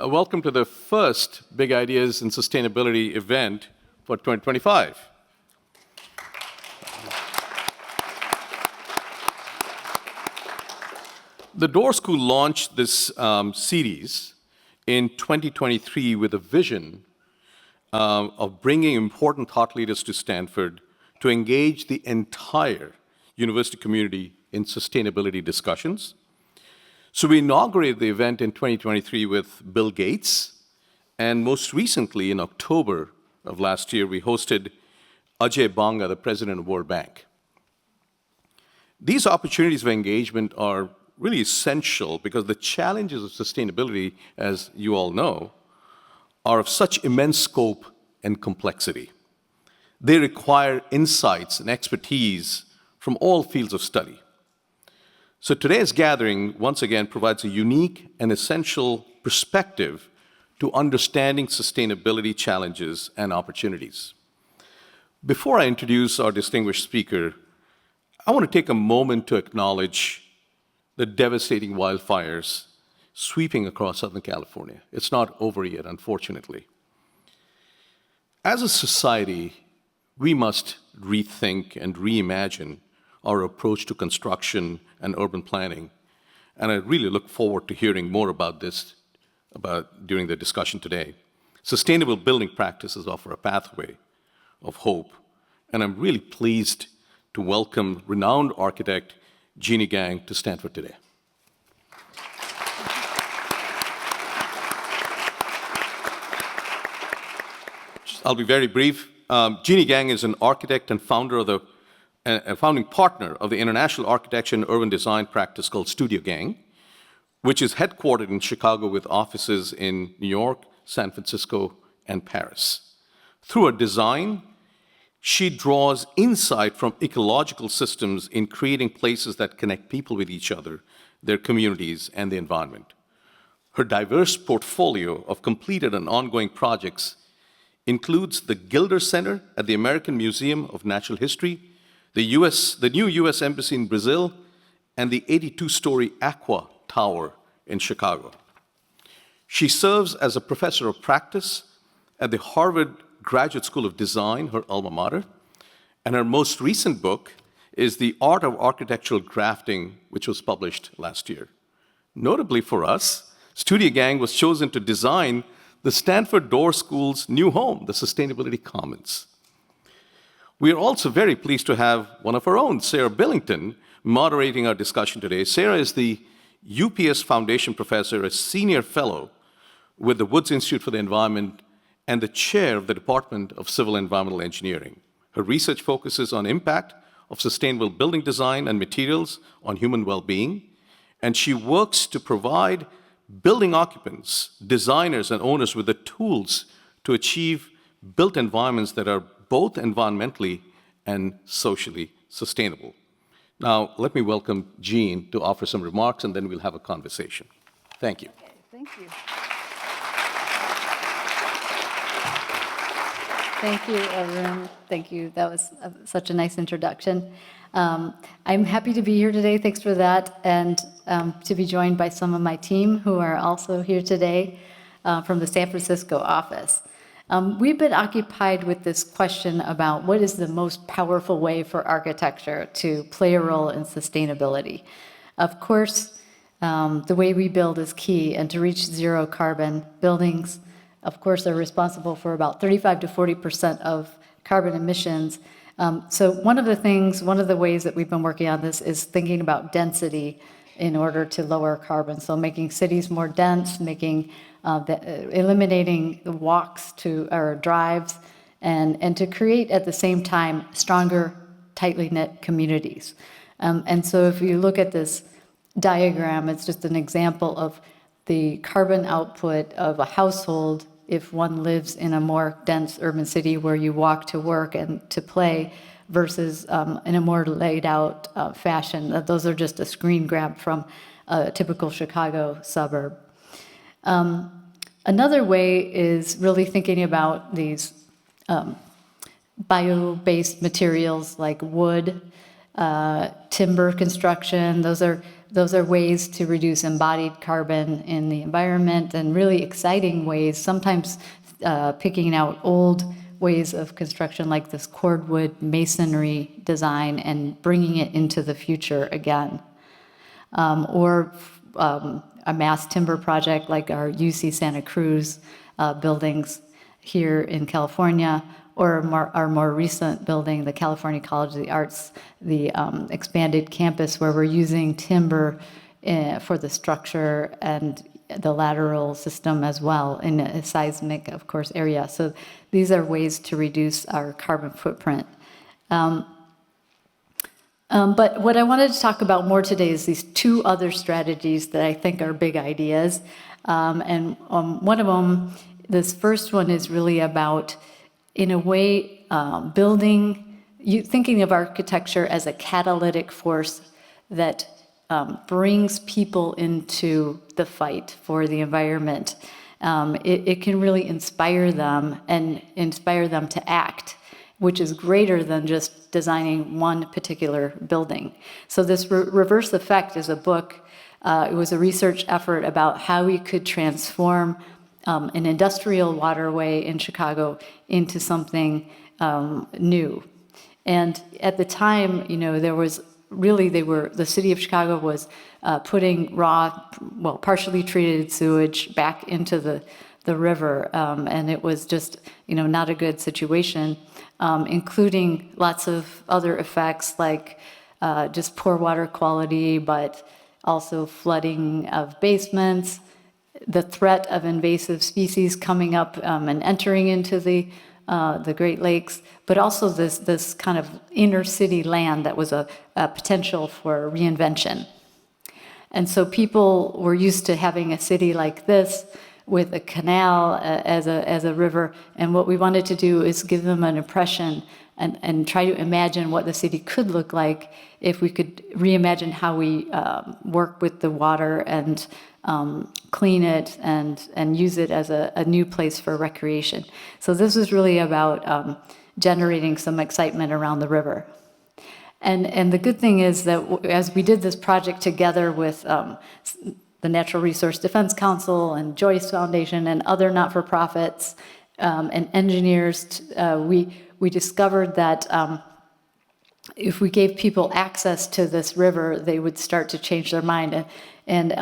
Welcome to the first Big Ideas in Sustainability event for 2025. The Door School launched this series in 2023 with a vision of bringing important thought leaders to Stanford to engage the entire university community in sustainability discussions. So we inaugurated the event in 2023 with Bill Gates, and most recently in October of last year, we hosted Ajay Banga, the president of World Bank. These opportunities of engagement are really essential because the challenges of sustainability, as you all know, are of such immense scope and complexity. They require insights and expertise from all fields of study. So today's gathering, once again, provides a unique and essential perspective to understanding sustainability challenges and opportunities. Before I introduce our distinguished speaker, I want to take a moment to acknowledge the devastating wildfires sweeping across Southern California. It's not over yet, unfortunately. As a society, we must rethink and reimagine our approach to construction and urban planning. And I really look forward to hearing more about this during the discussion today. Sustainable building practices offer a pathway of hope. And I'm really pleased to welcome renowned architect Jeanne Gang to Stanford today. I'll be very brief. Jeanne Gang is an architect and a founding partner of the international architecture and urban design practice called Studio Gang, which is headquartered in Chicago with offices in New York, San Francisco, and Paris. Through her design, she draws insight from ecological systems in creating places that connect people with each other, their communities, and the environment. Her diverse portfolio of completed and ongoing projects includes the Gilder Center at the American Museum of Natural History, the new U.S. Embassy in Brazil, and the 82-story Aqua Tower in Chicago. She serves as a professor of practice at the Harvard Graduate School of Design, her alma mater, and her most recent book is The Art of Architectural Grafting, which was published last year. Notably for us, Studio Gang was chosen to design the Stanford Door School's new home, the Sustainability Commons. We are also very pleased to have one of our own, Sarah Billington, moderating our discussion today. Sarah is the UPS Foundation Professor, a senior fellow with the Woods Institute for the Environment, and the chair of the Department of Civil and Environmental Engineering. Her research focuses on impact of sustainable building design and materials on human well-being, and she works to provide building occupants, designers, and owners with the tools to achieve built environments that are both environmentally and socially sustainable. Now, let me welcome Jeanne to offer some remarks, and then we'll have a conversation. Thank you. Okay, thank you. Thank you, Arun. Thank you. That was such a nice introduction. I'm happy to be here today. Thanks for that. And to be joined by some of my team who are also here today from the San Francisco office. We've been occupied with this question about what is the most powerful way for architecture to play a role in sustainability. Of course, the way we build is key, and to reach zero carbon, buildings, of course, are responsible for about 35 to 40% of carbon emissions. So one of the ways that we've been working on this is thinking about density in order to lower carbon. So making cities more dense, eliminating the walks or drives, and to create at the same time stronger, tightly knit communities. And so if you look at this diagram, it's just an example of the carbon output of a household if one lives in a more dense urban city where you walk to work and to play versus in a more laid out fashion. Those are just a screen grab from a typical Chicago suburb. Another way is really thinking about these bio-based materials like wood, timber construction. Those are those are ways to reduce embodied carbon in the environment, and really exciting ways, sometimes picking out old ways of construction like this cordwood masonry design and bringing it into the future again. Or a mass timber project like our UC Santa Cruz buildings here in California, or our more recent building, the California College of the Arts, the expanded campus where we're using timber for the structure and the lateral system as well in a seismic, of course, area. So these are ways to reduce our carbon footprint. But what I wanted to talk about more today is these two other strategies that I think are big ideas. And one of them, this first one is really about, in a way, thinking of architecture as a catalytic force that brings people into the fight for the environment. It can really inspire them and inspire them to act, which is greater than just designing one particular building. So this reverse effect is a book. It was a research effort about how we could transform an industrial waterway in Chicago into something new. And at the time, there was really, the city of Chicago was putting partially treated sewage back into the river, and it was just, not a good situation, including lots of other effects like just poor water quality, but also flooding of basements, the threat of invasive species coming up and entering into the Great Lakes, but also this kind of inner city land that was a potential for reinvention. And so people were used to having a city like this with a canal as a river, and what we wanted to do is give them an impression and try to imagine what the city could look like if we could reimagine how we work with the water and clean it and use it as a new place for recreation. So this was really about generating some excitement around the river. And the good thing is that as we did this project together with the Natural Resource Defense Council and Joyce Foundation and other not-for-profits and engineers, we discovered that if we gave people access to this river, they would start to change their mind. And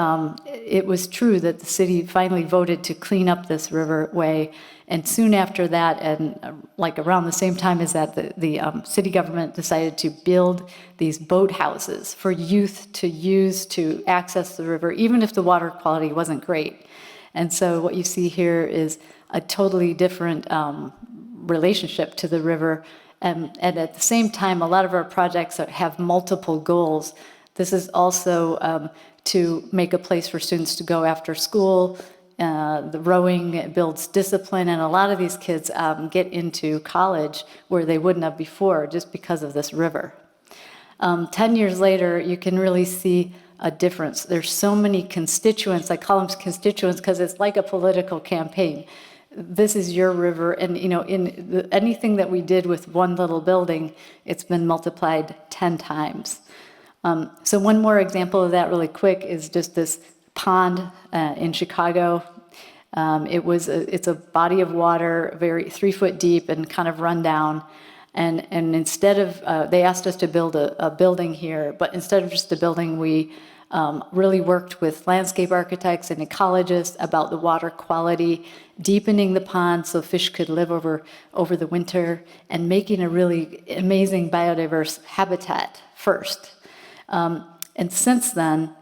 it was true that the city finally voted to clean up this riverway. And soon after that, and like around the same time as that, the city government decided to build these boathouses for youth to use to access the river, even if the water quality wasn't great. And so what you see here is a totally different relationship to the river. And at the same time, a lot of our projects have multiple goals. This is also to make a place for students to go after school. The rowing builds discipline, and a lot of these kids get into college where they wouldn't have before just because of this river. 10 years later, you can really see a difference. There's so many constituents. I call them constituents because it's like a political campaign. This is your river, and anything that we did with one little building, it's been multiplied 10 times. So one more example of that really quick is just this pond in Chicago. It's a body of water, 3 foot deep and kind of run down. And instead of, they asked us to build a building here, but instead of just a building, we really worked with landscape architects and ecologists about the water quality, deepening the pond so fish could live over the winter, and making a really amazing biodiverse habitat first. And since then,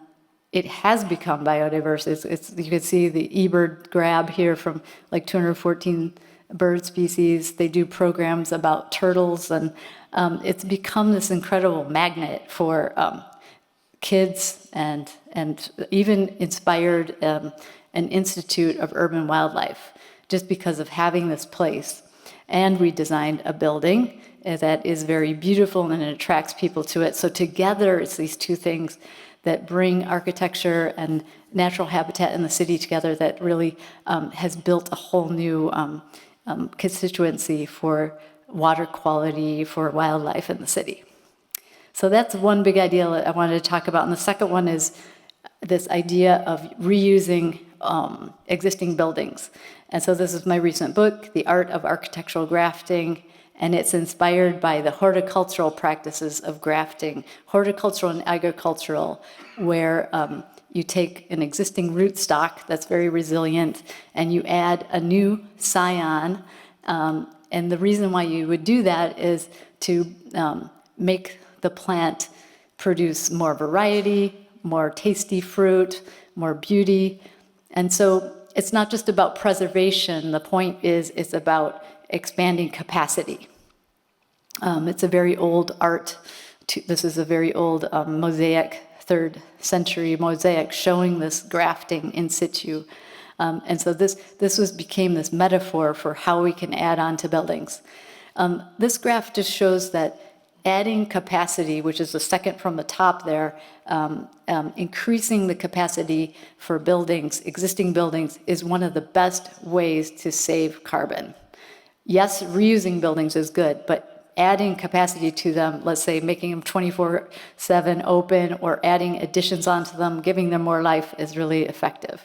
it has become biodiverse. You can see the eBird grab here from like 214 bird species. They do programs about turtles, and it's become this incredible magnet for kids and even inspired an Institute of Urban Wildlife just because of having this place. And we designed a building that is very beautiful and it attracts people to it. So together, it's these two things that bring architecture and natural habitat in the city together that really has built a whole new constituency for water quality, for wildlife in the city. So that's one big idea that I wanted to talk about. And the second one is this idea of reusing existing buildings. And so this is my recent book, The Art of Architectural Grafting, and it's inspired by the horticultural practices of grafting, horticultural and agricultural, where you take an existing rootstock that's very resilient and you add a new scion. And the reason why you would do that is to make the plant produce more variety, more tasty fruit, more beauty. And so it's not just about preservation. The point is it's about expanding capacity. It's a very old art. This is a very old mosaic, 3rd century mosaic showing this grafting in situ. And so this became this metaphor for how we can add on to buildings. This graph just shows that adding capacity, which is the second from the top there, increasing the capacity for buildings, existing buildings, is one of the best ways to save carbon. Yes, reusing buildings is good, but adding capacity to them, let's say making them 24/7 open or adding additions onto them, giving them more life, is really effective.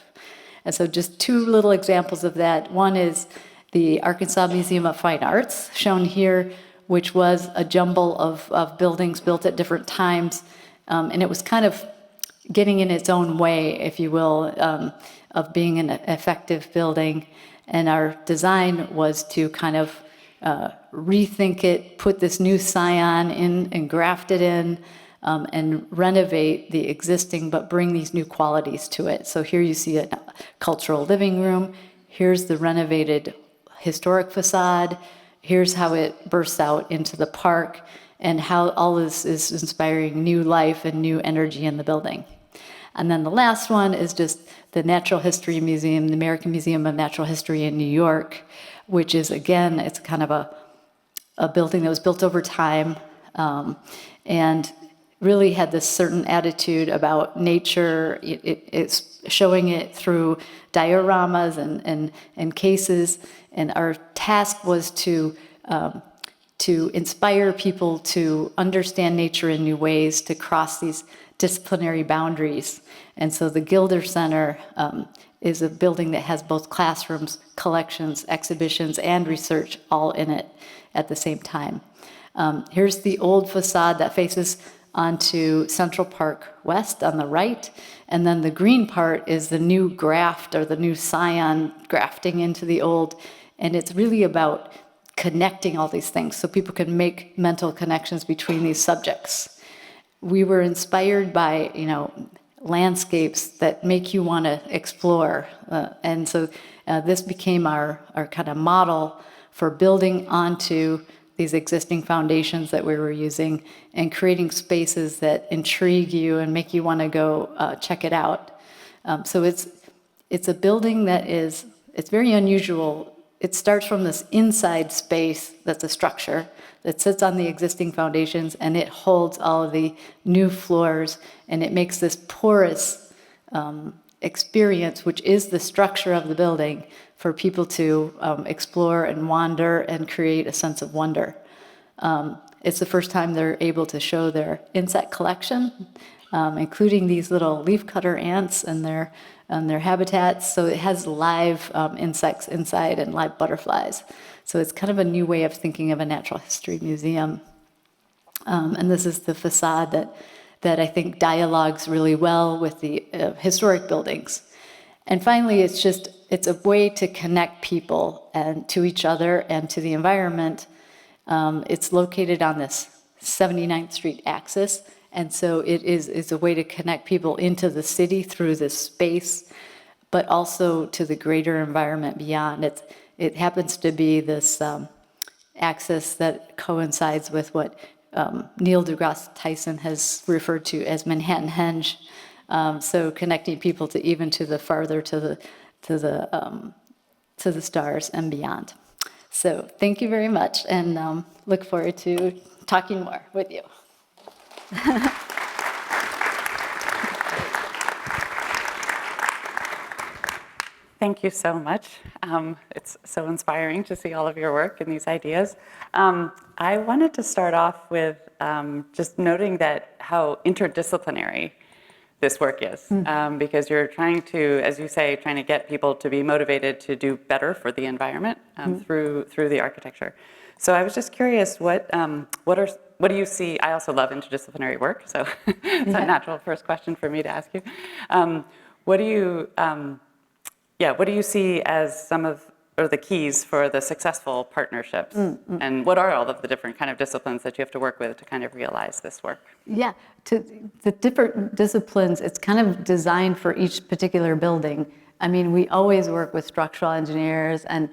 And so just 2 little examples of that. One is the Arkansas Museum of Fine Arts, shown here, which was a jumble of buildings built at different times. And it was kind of getting in its own way, if you will, of being an effective building. And our design was to kind of rethink it, put this new scion in and graft it in, and renovate the existing, but bring these new qualities to it. So here you see a cultural living room. Here's the renovated historic facade. Here's how it bursts out into the park, and how all this is inspiring new life and new energy in the building. And then the last one is just the Natural History Museum, the American Museum of Natural History in New York, which is, again, it's kind of a building that was built over time, and really had this certain attitude about nature. It's showing it through dioramas and cases. And our task was to inspire people to understand nature in new ways, to cross these disciplinary boundaries. And so the Gilder Center is a building that has both classrooms, collections, exhibitions, and research all in it at the same time. Here's the old facade that faces onto Central Park West on the right, and then the green part is the new graft, or the new scion grafting into the old. And it's really about connecting all these things so people can make mental connections between these subjects. We were inspired by, landscapes that make you want to explore. And so this became our kind of model for building onto these existing foundations that we were using and creating spaces that intrigue you and make you want to go check it out. So it's a building that it's very unusual. It starts from this inside space that's a structure that sits on the existing foundations, and it holds all of the new floors, and it makes this porous experience, which is the structure of the building, for people to explore and wander and create a sense of wonder. It's the first time they're able to show their insect collection, including these little leafcutter ants and their habitats. So it has live insects inside and live butterflies. So it's kind of a new way of thinking of a natural history museum. And this is the facade that I think dialogues really well with the historic buildings. And finally, it's a way to connect people and to each other and to the environment. It's located on this 79th Street axis. And so it's a way to connect people into the city through this space, but also to the greater environment beyond. It happens to be this axis that coincides with what Neil deGrasse Tyson has referred to as Manhattan Henge. So connecting people to the farther to the stars and beyond. So thank you very much, and look forward to talking more with you. Thank you so much. It's so inspiring to see all of your work and these ideas. I wanted to start off with just noting that how interdisciplinary this work is, because you're trying to, as you say, trying to get people to be motivated to do better for the environment through the architecture. So I was just curious, what do you see? I also love interdisciplinary work, so it's a natural first question for me to ask you. What do you what do you see as some of or the keys for the successful partnerships? And what are all of the different kind of disciplines that you have to work with to kind of realize this work? Yeah, to the different disciplines, it's kind of designed for each particular building. I mean, we always work with structural engineers and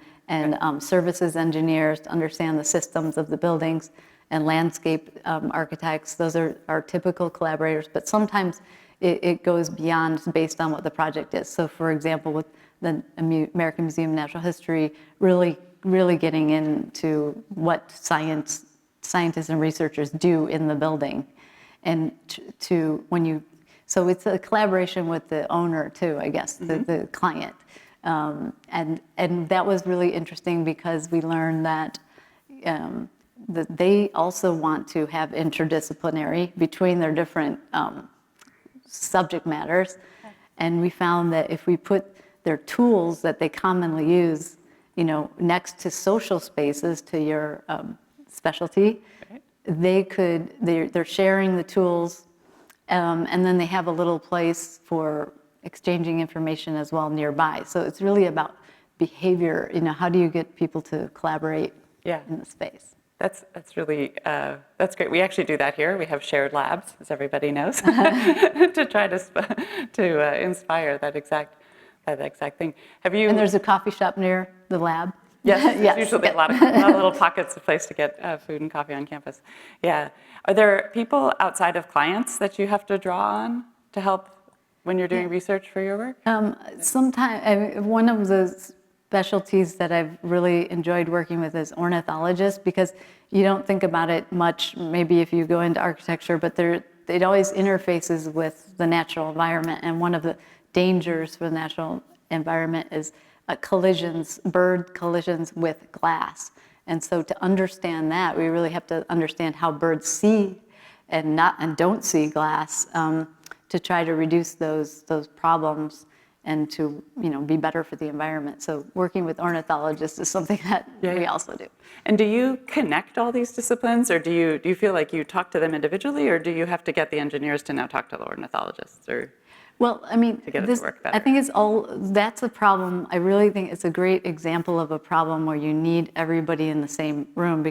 services engineers to understand the systems of the buildings, and landscape architects. Those are our typical collaborators, but sometimes it goes beyond based on what the project is. So for example, with the American Museum of Natural History, really getting into what scientists and researchers do in the building. And so it's a collaboration with the owner too, I guess, the client. And that was really interesting because we learned that they also want to have interdisciplinary between their different subject matters. And we found that if we put their tools that they commonly use, next to social spaces, to your specialty, they're sharing the tools, and then they have a little place for exchanging information as well nearby. So it's really about behavior. How do you get people to collaborate in the space? That's really, that's great. We actually do that here. We have shared labs, as everybody knows, to try to inspire that exact thing. Have you? And there's a coffee shop near the lab. Yes, yes. Usually a lot of little pockets of place to get food and coffee on campus. Yeah. Are there people outside of clients that you have to draw on to help when you're doing research for your work? Sometimes, one of the specialties that I've really enjoyed working with is ornithologists, because you don't think about it much, maybe if you go into architecture, but it always interfaces with the natural environment. And one of the dangers for the natural environment is bird collisions with glass. And so to understand that, we really have to understand how birds see and don't see glass, to try to reduce those problems and to be better for the environment. So working with ornithologists is something that we also do. And do you connect all these disciplines, or do you feel like you talk to them individually, or do you have to get the engineers to now talk to the ornithologists? Or well, I mean, to get it to work better? I think that's a problem. I really think it's a great example of a problem where you need everybody in the same room,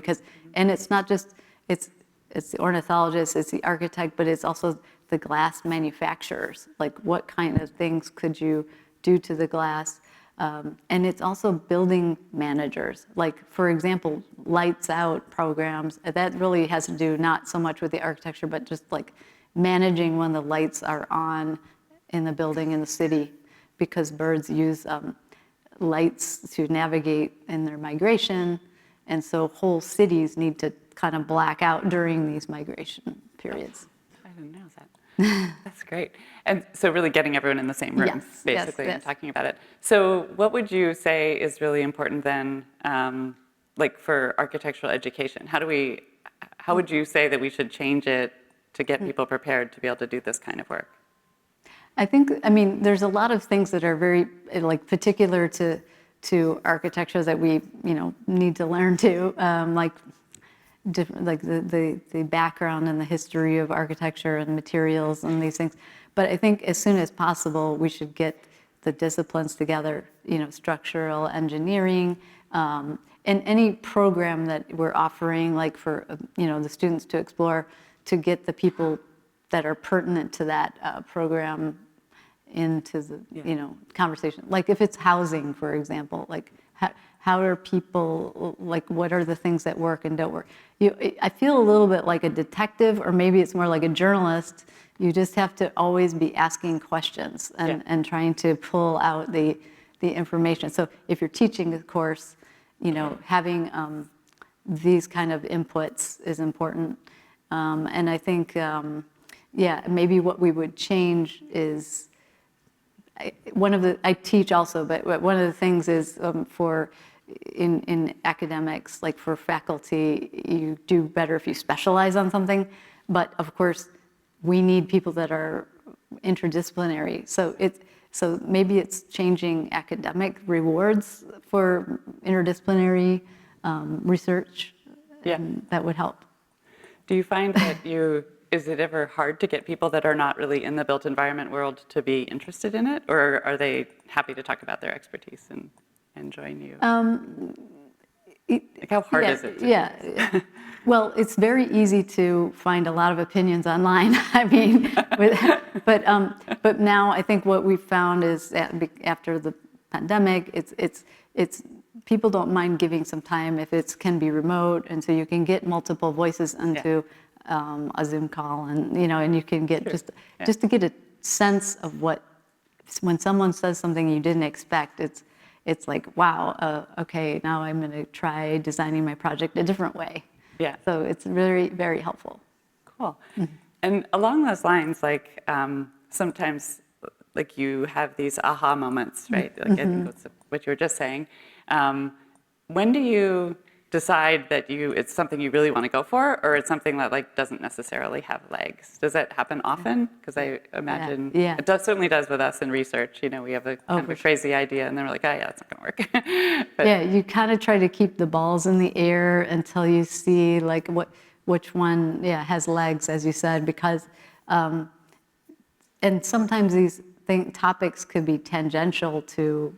and it's not just, it's the ornithologist, it's the architect, but it's also the glass manufacturers. Like, what kind of things could you do to the glass? And it's also building managers. Like, for example, lights out programs. That really has to do not so much with the architecture, but just like managing when the lights are on in the building in the city, because birds use lights to navigate in their migration. And so whole cities need to kind of black out during these migration periods. I didn't know that. That's great. And so really getting everyone in the same room, basically, and talking about it. So what would you say is really important then, like for architectural education? How would you say that we should change it to get people prepared to be able to do this kind of work? I mean, there's a lot of things that are very particular to architecture that we need to learn to, like the background and the history of architecture and materials and these things. But I think as soon as possible, we should get the disciplines together, structural engineering, and any program that we're offering, like for, the students to explore, to get the people that are pertinent to that program into the, conversation. Like if it's housing, for example, like how are people, like what are the things that work and don't work? I feel a little bit like a detective, or maybe it's more like a journalist. You just have to always be asking questions and trying to pull out the information. So if you're teaching a course, having these kind of inputs is important. And I think, maybe what we would change is I teach also, but one of the things is in academics, like for faculty, you do better if you specialize on something. But of course, we need people that are interdisciplinary. So maybe it's changing academic rewards for interdisciplinary research. Yeah. And that would help. Do you find that is it ever hard to get people that are not really in the built environment world to be interested in it? Or are they happy to talk about their expertise and join you? Like how hard is it to do this? Well, it's very easy to find a lot of opinions online. I mean, but now I think what we've found is that after the pandemic, it's people don't mind giving some time if it can be remote, and so you can get multiple voices into a Zoom call, and and you can get just to get a sense of what when someone says something you didn't expect. It's like, wow, okay, now I'm going to try designing my project a different way. Yeah. So it's very, very helpful. Cool. And along those lines, like sometimes like you have these aha moments, right? Like I think that's what you were just saying. When do you decide that it's something you really want to go for, or it's something that like doesn't necessarily have legs? Does that happen often? Because I imagine it certainly does with us in research. We have a kind of a crazy idea, and then we're like, oh yeah, that's not going to work. But, yeah, you kind of try to keep the balls in the air until you see like which one has legs, as you said, because and sometimes these topics could be tangential to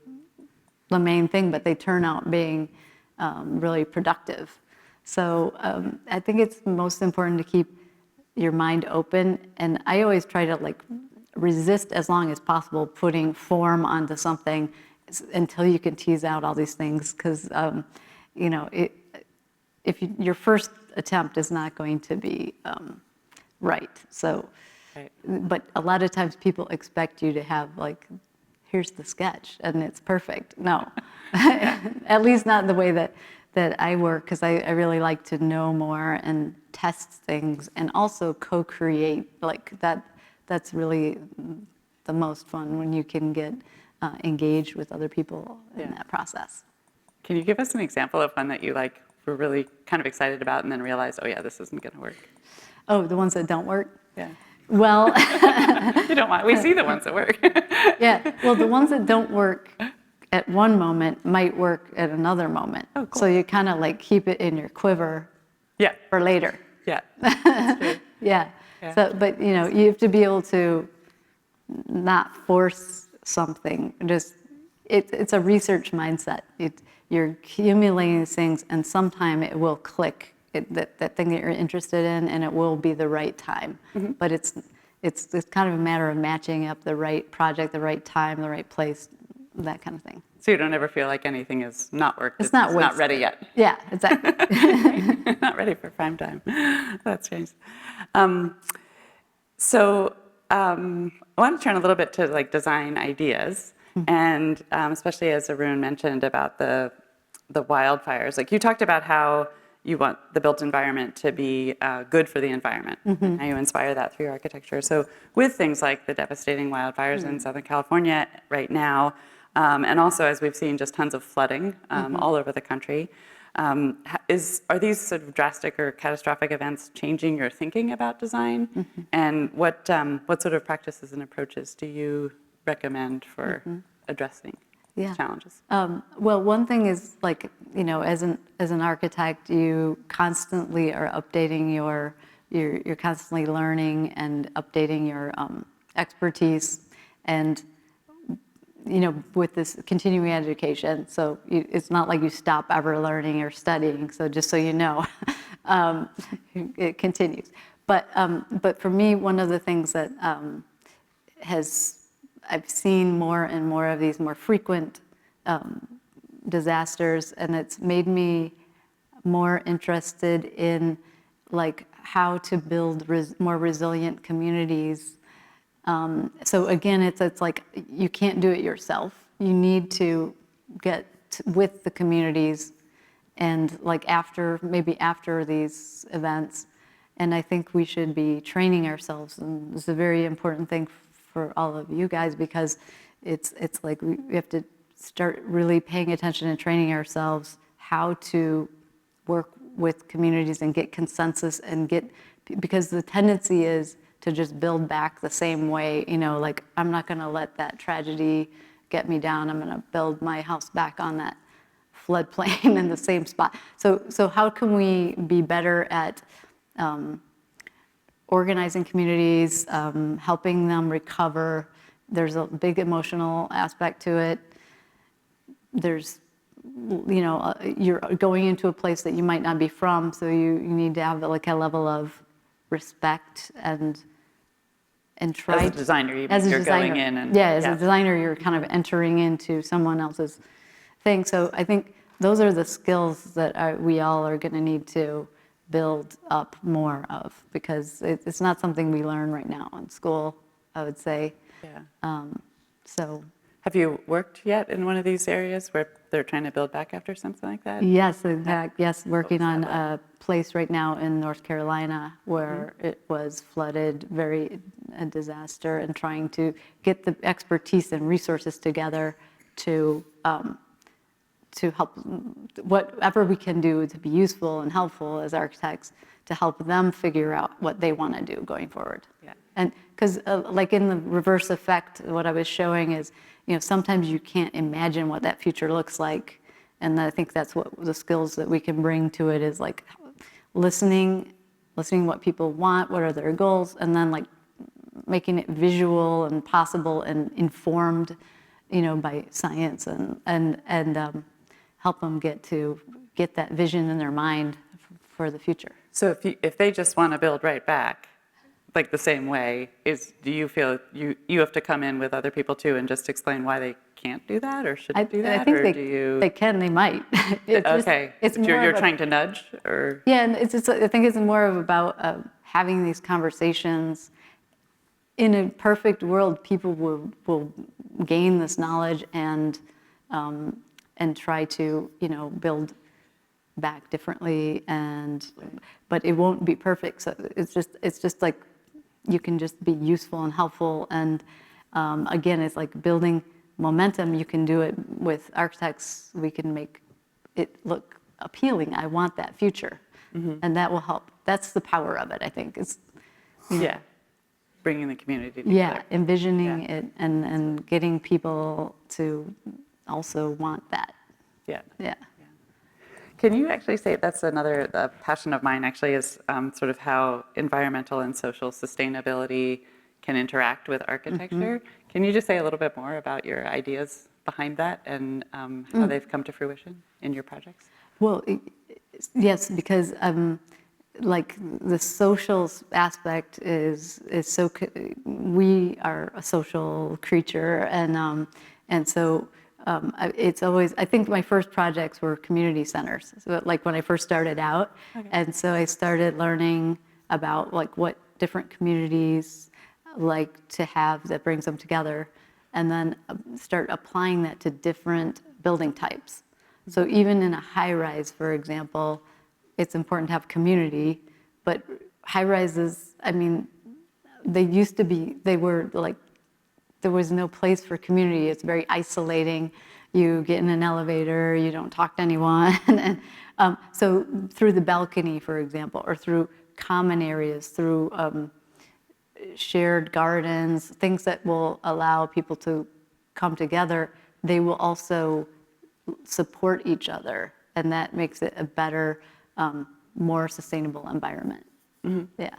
the main thing, but they turn out being really productive. So I think it's most important to keep your mind open, and I always try to like resist as long as possible putting form onto something until you can tease out all these things, because your first attempt is not going to be right. So, but a lot of times people expect you to have like, here's the sketch and it's perfect. No, at least not the way that I work, because I really like to know more and test things and also co-create. Like that's really the most fun, when you can get engaged with other people in that process. Can you give us an example of one that you were really kind of excited about and then realized, oh yeah, this isn't going to work? Oh, the ones that don't work? Yeah. Well, you don't mind. We see the ones that work. yeah. Well, the ones that don't work at one moment might work at another moment. Oh, cool. So you kind of like keep it in your quiver for later. Yeah. That's true. Yeah. So, but you have to be able to not force something. Just it's a research mindset. You're accumulating these things, and sometime it will click. That thing that you're interested in, and it will be the right time. But it's kind of a matter of matching up the right project, the right time, the right place, that kind of thing. So you don't ever feel like anything is not worked. It's not ready yet. Yeah, exactly. Not ready for prime time. That's strange. So I want to turn a little bit to like design ideas, and especially as Arun mentioned about the wildfires. Like you talked about how you want the built environment to be good for the environment. And how you inspire that through your architecture. So with things like the devastating wildfires in Southern California right now, and also as we've seen just tons of flooding all over the country, are these sort of drastic or catastrophic events changing your thinking about design? And what sort of practices and approaches do you recommend for addressing these challenges? Well, one thing is like, as an architect, you constantly are updating you're constantly learning and updating your expertise, and with this continuing education, so it's not like you stop ever learning or studying. So just so you know, it continues. But for me, one of the things that I've seen more and more of these more frequent disasters, and it's made me more interested in like how to build more resilient communities. So again, it's like you can't do it yourself. You need to get with the communities, and like maybe after these events. And I think we should be training ourselves, and this is a very important thing for all of you guys, because it's like we have to start really paying attention and training ourselves how to work with communities and get consensus and because the tendency is to just build back the same way, like I'm not going to let that tragedy get me down. I'm going to build my house back on that floodplain in the same spot. So how can we be better at organizing communities, helping them recover? There's a big emotional aspect to it. There's, you're going into a place that you might not be from, so you need to have like a level of respect and try. As a designer, you're going in and as a designer, you're kind of entering into someone else's thing. So I think those are the skills that we all are going to need to build up more of, because it's not something we learn right now in school, I would say. Yeah. So. Have you worked yet in one of these areas where they're trying to build back after something like that? Yes, in fact, yes, working on a place right now in North Carolina where it was flooded, a disaster, and trying to get the expertise and resources together to help, whatever we can do to be useful and helpful as architects, to help them figure out what they want to do going forward. Yeah. And because like in the reverse effect, what I was showing is, sometimes you can't imagine what that future looks like. And I think that's what the skills that we can bring to it is like listening what people want, what are their goals, and then like making it visual and possible and informed, by science and help them get that vision in their mind for the future. So if they just want to build right back, like the same way, do you feel you have to come in with other people too and just explain why they can't do that or shouldn't do that? I think or they can, they might. Okay, it's you're trying to nudge, or? Yeah, and I think it's more about having these conversations. In a perfect world, people will gain this knowledge and try to build back differently, but it won't be perfect. So it's just like you can just be useful and helpful, and again, it's like building momentum. You can do it with architects. We can make it look appealing. I want that future, and that will help. That's the power of it, I think. It's bringing the community together. Yeah, envisioning it and getting people to also want that. Yeah. Can you actually say, that's another passion of mine actually, is sort of how environmental and social sustainability can interact with architecture. Can you just say a little bit more about your ideas behind that and how they've come to fruition in your projects? Well, yes, because like the social aspect is so, we are a social creature, and so it's always, I think my first projects were community centers, so like when I first started out. Okay. And so I started learning about like what different communities like to have that brings them together, and then start applying that to different building types. So even in a high rise, for example, it's important to have community, but high rises, I mean, they were like, there was no place for community. It's very isolating. You get in an elevator, you don't talk to anyone. And so through the balcony, for example, or through common areas, through shared gardens, things that will allow people to come together, they will also support each other. And that makes it a better, more sustainable environment. Yeah.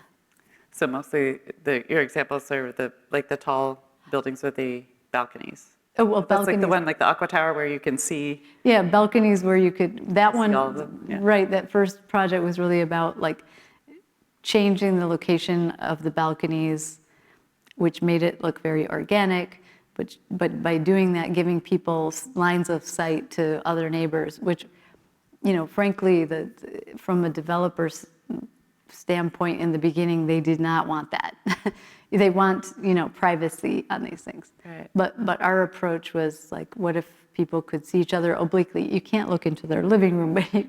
So mostly your examples are the tall buildings with the balconies. Oh, well, That's balconies. like the one, like the Aqua Tower, where you can see. Yeah, balconies where you could, that one, all of them, yeah. Right, that first project was really about like changing the location of the balconies, which made it look very organic, but by doing that, giving people lines of sight to other neighbors, which, frankly, from a developer's standpoint in the beginning, they did not want that. They want, privacy on these things. Right. But our approach was like, what if people could see each other obliquely? You can't look into their living room, but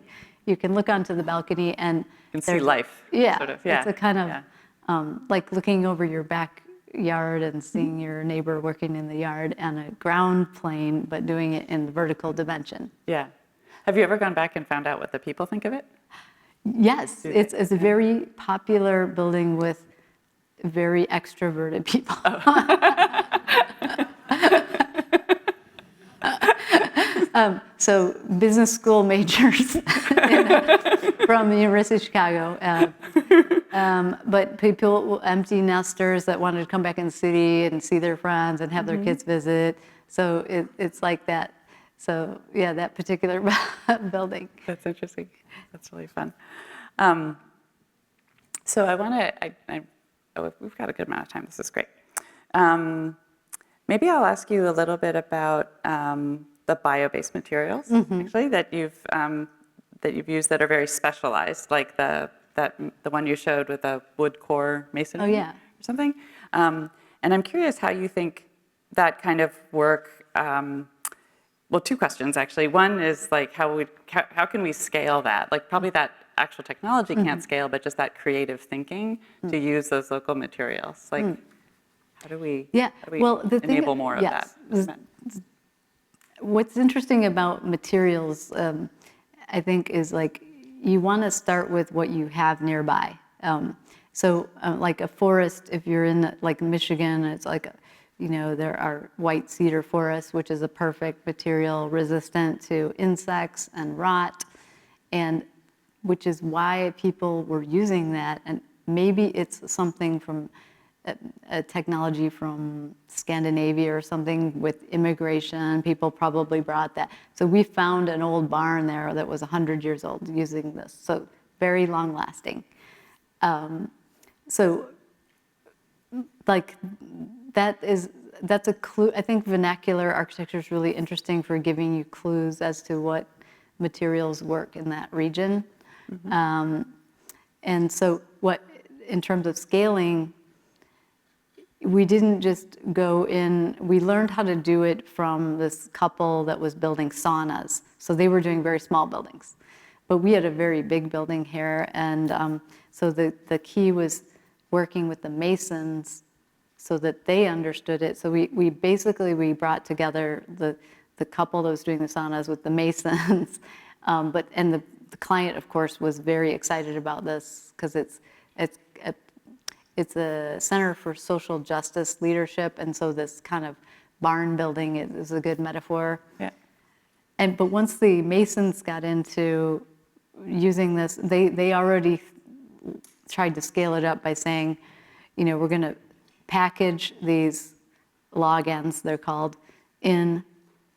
you can look onto the balcony and You can see life. Yeah, Sort of, it's a kind of like looking over your back yard and seeing your neighbor working in the yard, and a ground plane, but doing it in the vertical dimension. Yeah. Have you ever gone back and found out what the people think of it? Yes, it's a very popular building with very extroverted people. So business school majors from the University of Chicago, but people, empty nesters that wanted to come back in the city and see their friends and have their kids visit. So it's like that. So yeah, that particular building. That's interesting. That's really fun. So I want to, we've got a good amount of time. This is great. Maybe I'll ask you a little bit about the bio-based materials, actually, that you've used that are very specialized, like the one you showed with the wood core masonry or something. And I'm curious how you think that kind of work. Well, two questions actually. One is like how can we scale that? Like probably that actual technology can't scale, but just that creative thinking to use those local materials. Like how do we enable more of that? What's interesting about materials, I think, is like you want to start with what you have nearby. So like a forest, if you're in like Michigan, it's like, there are white cedar forests, which is a perfect material resistant to insects and rot, and which is why people were using that. And maybe it's something from a technology from Scandinavia or something with immigration. People probably brought that. So we found an old barn there that was 100 years old using this. So very long lasting. So like that's a clue. I think vernacular architecture is really interesting for giving you clues as to what materials work in that region. And so in terms of scaling, we didn't just go in, we learned how to do it from this couple that was building saunas. So they were doing very small buildings. But we had a very big building here, and so the key was working with the masons so that they understood it. So we basically brought together the couple that was doing the saunas with the masons, and the client, of course, was very excited about this because it's a center for social justice leadership, and so this kind of barn building is a good metaphor. Yeah. But once the masons got into using this, they already tried to scale it up by saying, we're going to package these log ends, they're called, in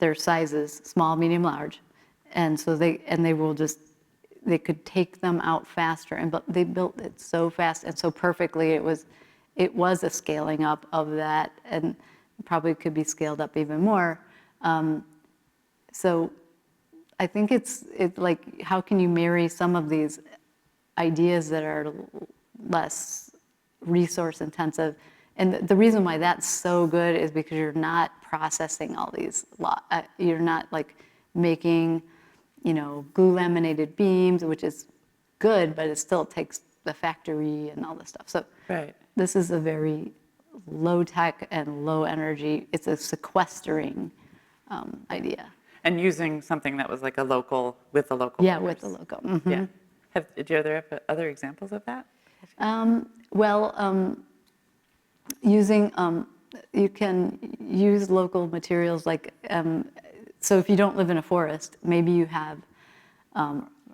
their sizes, small, medium, large, and so they could take them out faster, but they built it so fast and so perfectly. It was a scaling up of that, and probably could be scaled up even more. So I think it's like, how can you marry some of these ideas that are less resource intensive? And the reason why that's so good is because you're not processing all these, you're not like making glue laminated beams, which is good, but it still takes the factory and all this stuff. So this is a very low tech and low energy, it's a sequestering idea. And using something that was like a local, with the local Yeah, workers. with the local. Yeah. Do you have other examples of that? Using, you can use local materials like, so if you don't live in a forest, maybe you have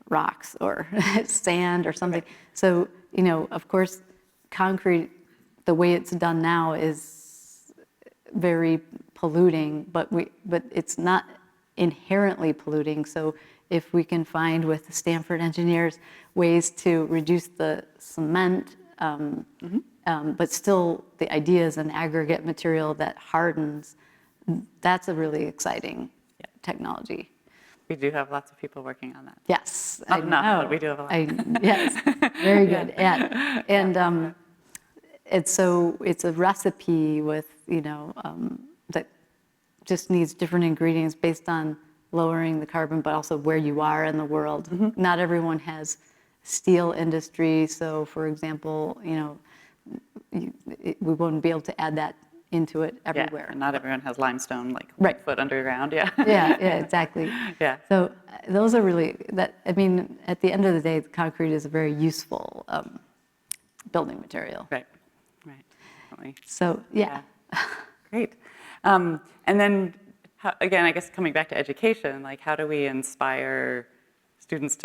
rocks or sand or something. So, of course, concrete, the way it's done now is very polluting, but it's not inherently polluting. So if we can find with the Stanford engineers ways to reduce the cement, but still the idea is an aggregate material that hardens, that's a really exciting technology. We do have lots of people working on that. Yes, Not enough, but we do have a lot. Yes, very good. And so it's a recipe with, that just needs different ingredients based on lowering the carbon, but also where you are in the world. Not everyone has steel industry. So for example, we wouldn't be able to add that into it Yeah, everywhere. and not everyone has limestone like Right. 1 foot underground, yeah. Yeah, exactly. Yeah. So those are really, I mean, at the end of the day, the concrete is a very useful building material. Right, right, definitely. So, yeah. Great. And then, again, I guess coming back to education, like how do we inspire students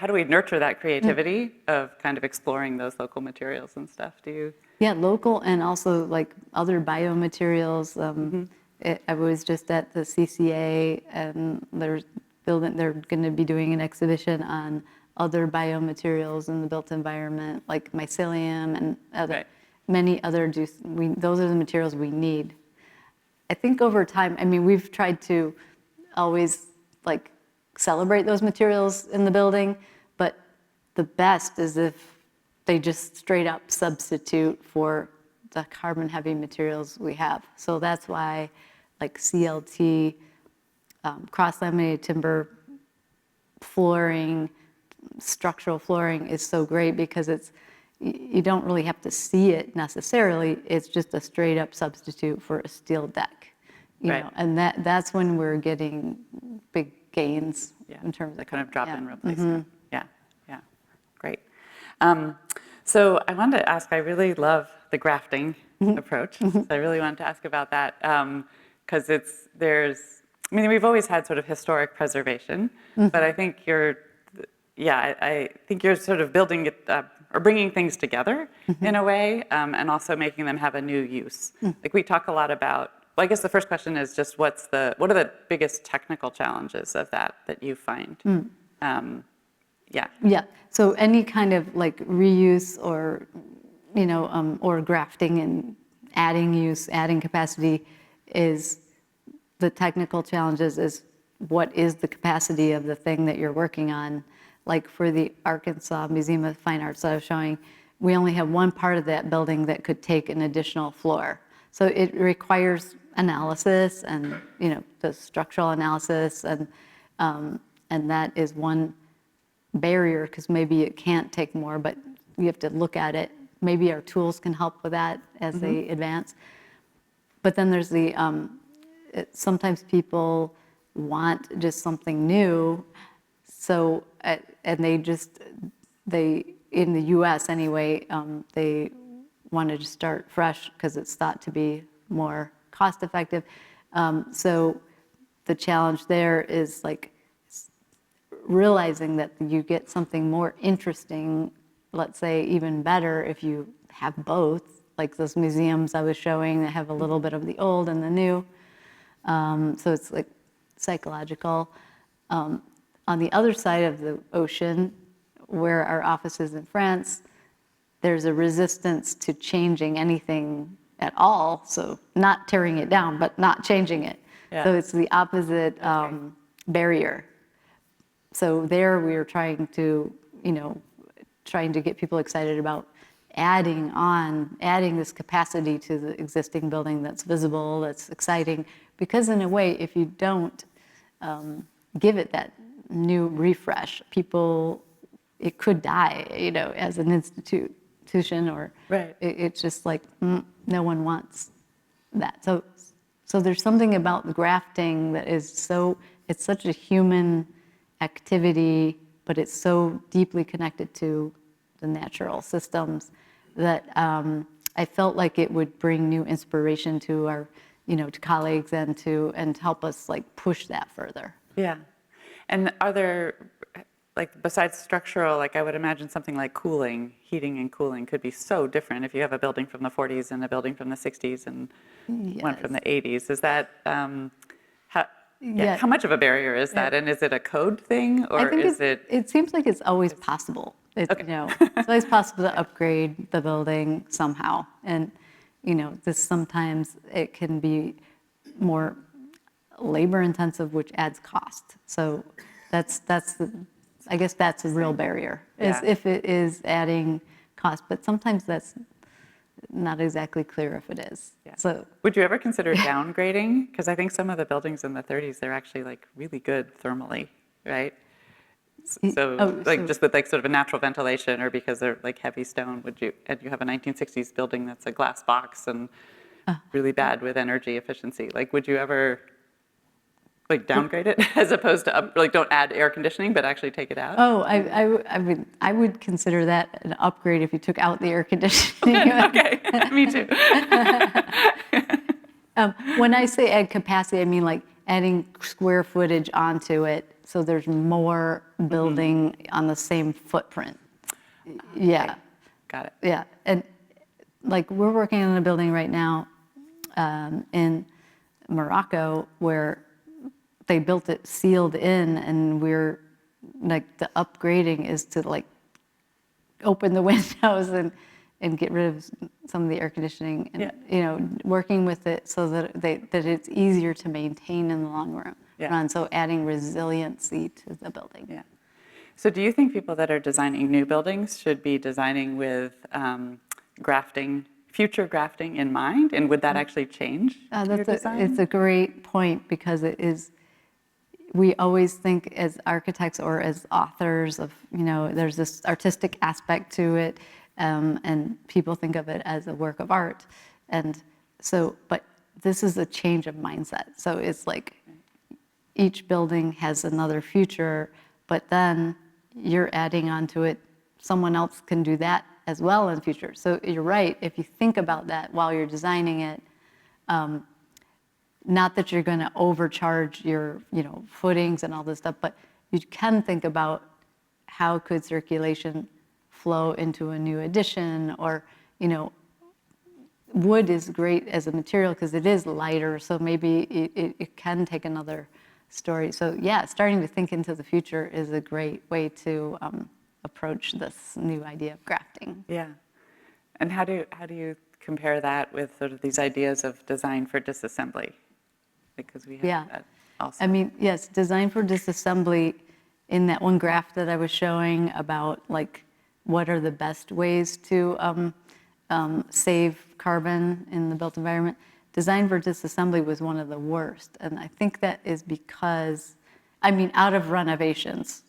how do we nurture that creativity of kind of exploring those local materials and stuff? Do you? Yeah, local and also like other biomaterials. I was just at the CCA and they're going to be doing an exhibition on other biomaterials in the built environment, like mycelium and Right. many other, those are the materials we need. I think over time, I mean, we've tried to always like celebrate those materials in the building, but the best is if they just straight up substitute for the carbon heavy materials we have. So that's why like CLT, cross-laminated timber flooring, structural flooring is so great because you don't really have to see it necessarily. It's just a straight up substitute for a steel deck, you Right. know, and that's when we're getting big gains in terms the of kind of drop-in yeah. replacement. Yeah, yeah, great. So I wanted to ask, I really love the grafting approach. So I really wanted to ask about that because I mean, we've always had sort of historic preservation, but I think I think you're sort of building it or bringing things together in a way, and also making them have a new use. Like we talk a lot about. Well, I guess the first question is just what are the biggest technical challenges of that you find? Yeah. Yeah. So any kind of like reuse or, you know, or grafting and adding use, adding capacity is the technical challenges is what is the capacity of the thing that you're working on. Like for the Arkansas Museum of Fine Arts that I was showing, we only have one part of that building that could take an additional floor. So it requires analysis and, you know, the structural analysis and that is one barrier because maybe it can't take more, but you have to look at it. Maybe our tools can help with that as they advance. But then there's the, sometimes people want just something new. So, and they, in the US anyway, they wanted to start fresh because it's thought to be more cost effective. So the challenge there is like realizing that you get something more interesting, let's say even better if you have both, like those museums I was showing that have a little bit of the old and the new. So it's like psychological. On the other side of the ocean, where our office is in France, there's a resistance to changing anything at all. So not tearing it down, but not changing it. Yeah. So it's the opposite barrier. So there we are trying to, you know, trying to get people excited about adding this capacity to the existing building that's visible, that's exciting. Because in a way, if you don't give it that new refresh, it could die, you know, as an institution or Right. it's just like no one wants that. So there's something about the grafting that is it's such a human activity, but it's so deeply connected to the natural systems that I felt like it would bring new inspiration to our, you know, to colleagues and help us like push that further. Yeah. And are there, like besides structural, like I would imagine something like heating and cooling could be so different if you have a building from the 40s and a building from the 60s and one from the 80s. Is that, how much of a barrier is that? And is it a code thing or I think is it? It seems like it's always possible. Okay. You know, it's always possible to upgrade the building somehow. And, you know, sometimes it can be more labor intensive, which adds cost. So I guess that's a real barrier, is Yeah. if it is adding cost. But sometimes that's not exactly clear if it is. Yeah. So Would you ever consider downgrading? Because I think some of the buildings in the 30s, they're actually like really good thermally, right? So Oh, like so- just with like sort of a natural ventilation, or because they're like heavy stone, and you have a 1960s building that's a glass box and really bad with energy efficiency, like would you ever like downgrade it as opposed to like don't add air conditioning, but actually take it out? Oh, I would consider that an upgrade if you took out the air conditioning. Okay, me too. When I say add capacity, I mean like adding square footage onto it so there's more building on the same footprint. Yeah, Got it. yeah. And like we're working on a building right now in Morocco where they built it sealed in, and we're like the upgrading is to like open the windows and get rid of some of the air conditioning and Yeah. you know working with it so that that it's easier to maintain in the long run. Yeah. So adding resiliency to the building. Yeah. So do you think people that are designing new buildings should be designing with grafting, future grafting in mind? And would that actually change your design? It's a great point because it is. We always think as architects or as authors of, you know, there's this artistic aspect to it, and people think of it as a work of art. And so, but this is a change of mindset. So it's like each building has another future, but then you're adding onto it, someone else can do that as well in the future. So you're right, if you think about that while you're designing it, not that you're going to overcharge your, you know, footings and all this stuff, but you can think about how could circulation flow into a new addition, or, you know, wood is great as a material because it is lighter, so maybe it can take another story. So yeah, starting to think into the future is a great way to approach this new idea of grafting. Yeah. And how do you compare that with sort of these ideas of design for disassembly? Because we have Yeah. that also. I mean, yes, design for disassembly, in that one graph that I was showing about like what are the best ways to save carbon in the built environment, design for disassembly was one of the worst. And I think that is because, I mean, out of renovations.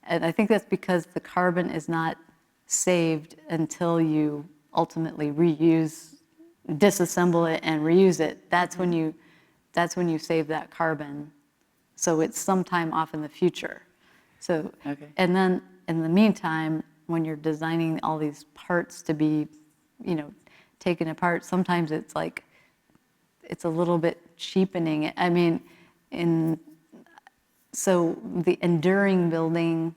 And I think that's because the carbon is not saved until you ultimately disassemble it and reuse it. That's when you save that carbon. So it's sometime off in the future. So, Okay. and then in the meantime, when you're designing all these parts to be, you know, taken apart, sometimes it's like, it's a little bit cheapening it. I mean, so the enduring building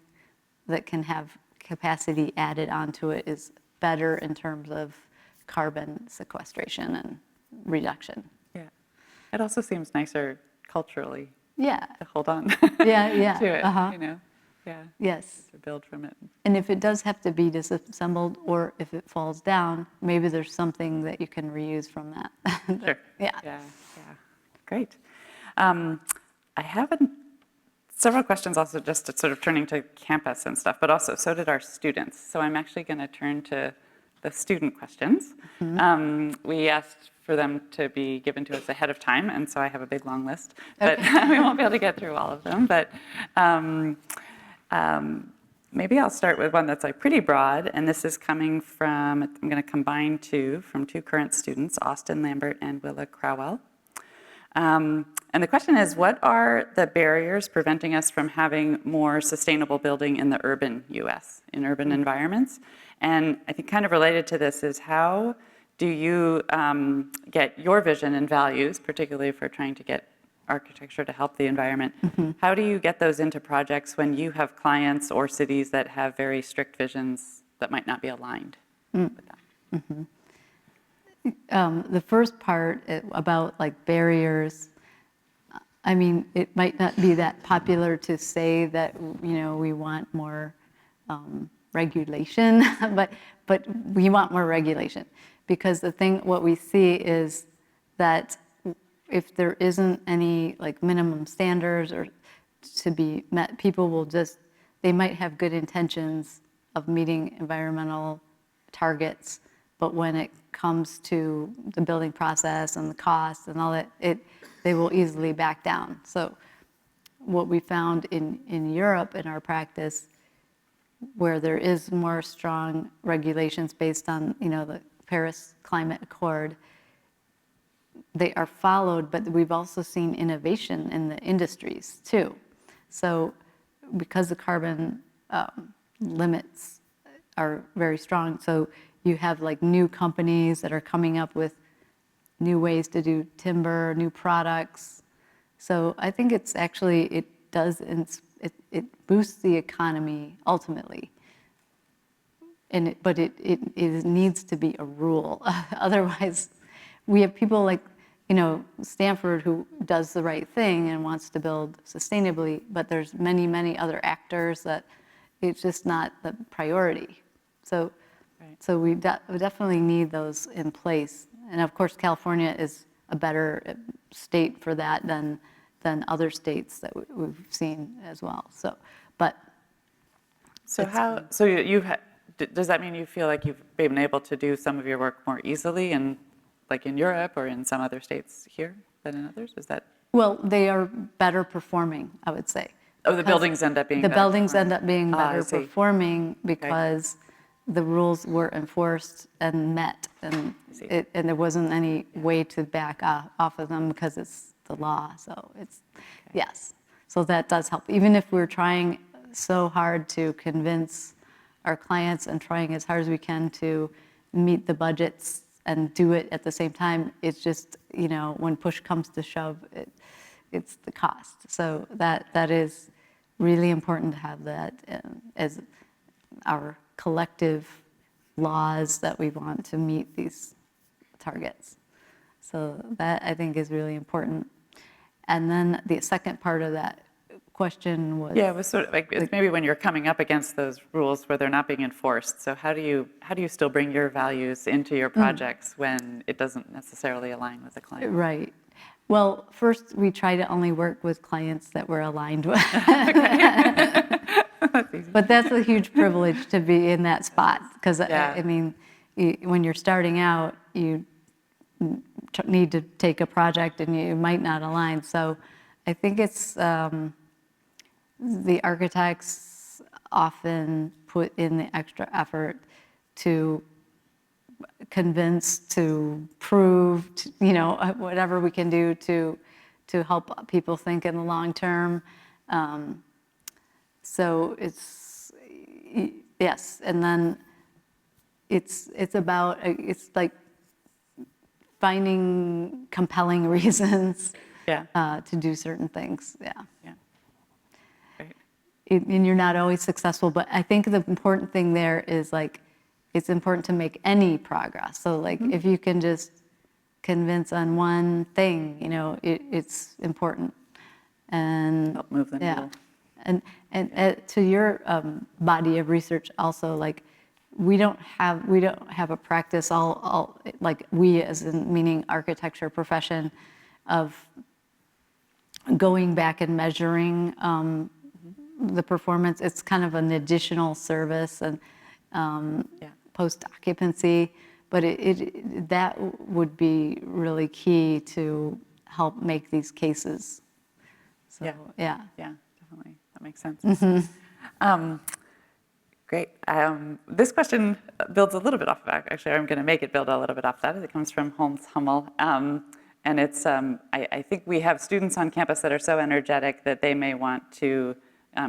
that can have capacity added onto it is better in terms of carbon sequestration and reduction. Yeah. It also seems nicer culturally Yeah, to hold on yeah, to it, uh-huh. you know? Yeah. Yes. To build from it. And if it does have to be disassembled, or if it falls down, maybe there's something that you can reuse from that. Sure. Yeah. Yeah. Yeah. Great. I have several questions also just to sort of turning to campus and stuff, but also so did our students. So I'm actually going to turn to the student questions. We asked for them to be given to us ahead of time, and so I have a big long list, but we won't be able to get through all of them. But maybe I'll start with one that's like pretty broad, and this is coming from, I'm going to combine from two current students, Austin Lambert and Willa Crowell. And the question is, what are the barriers preventing us from having more sustainable building in the urban US, in urban environments? And I think kind of related to this is, how do you get your vision and values, particularly for trying to get architecture to help the environment, how do you get those into projects when you have clients or cities that have very strict visions that might not be aligned with that? The first part about like barriers, I mean, it might not be that popular to say that, you know, we want more regulation, but we want more regulation, because what we see is that if there isn't any like minimum standards or to be met, people will they might have good intentions of meeting environmental targets, but when it comes to the building process and the cost and all that, they will easily back down. So what we found in Europe in our practice, where there is more strong regulations based on, the Paris Climate Accord, they are followed, but we've also seen innovation in the industries too. So because the carbon limits are very strong, so you have like new companies that are coming up with new ways to do timber, new products. So I think it's actually, it boosts the economy ultimately. But it needs to be a rule. Otherwise, we have people like, Stanford who does the right thing and wants to build sustainably, but there's many, many other actors that it's just not the priority. So, so we definitely need those in place. And of course, California is a better state for that than other states that we've seen as well. So, but. So does that mean you feel like you've been able to do some of your work more easily like in Europe or in some other states here than in others? Is that? Well, they are better performing, I would say. Oh, the buildings end up being the better buildings performing. end up being better performing because the rules were enforced and met, and there wasn't any way to back off of them because it's the law. So it's yes. So that does help. Even if we're trying so hard to convince our clients and trying as hard as we can to meet the budgets and do it at the same time, it's just, when push comes to shove, it's the cost. So that is really important to have that as our collective laws that we want to meet these targets. So that I think is really important. And then the second part of that question was, yeah, it was sort of like it's maybe when you're coming up against those rules where they're not being enforced. So how do you still bring your values into your projects when it doesn't necessarily align with the client? Right. Well, first we try to only work with clients that we're aligned with. But that's a huge privilege to be in that spot because I mean, when you're starting out, you need to take a project and you might not align. So I think it's the architects often put in the extra effort to convince, to prove, whatever we can do to help people think in the long term. So it's, yes, and then it's like finding compelling reasons to do certain things. Yeah. Great. And you're not always successful, but I think the important thing there is like, it's important to make any progress. So like if you can just convince on one thing, it's important. And help move the needle. And to your body of research also, like we don't have a practice all like we as in meaning architecture profession of going back and measuring the performance. It's kind of an additional service and post occupancy, but that would be really key to help make these cases. So yeah, definitely. That makes sense. Great. This question builds a little bit off of that. Actually, I'm going to make it build a little bit off that. It comes from Holmes Hummel. And it's, I think we have students on campus that are so energetic that they may want to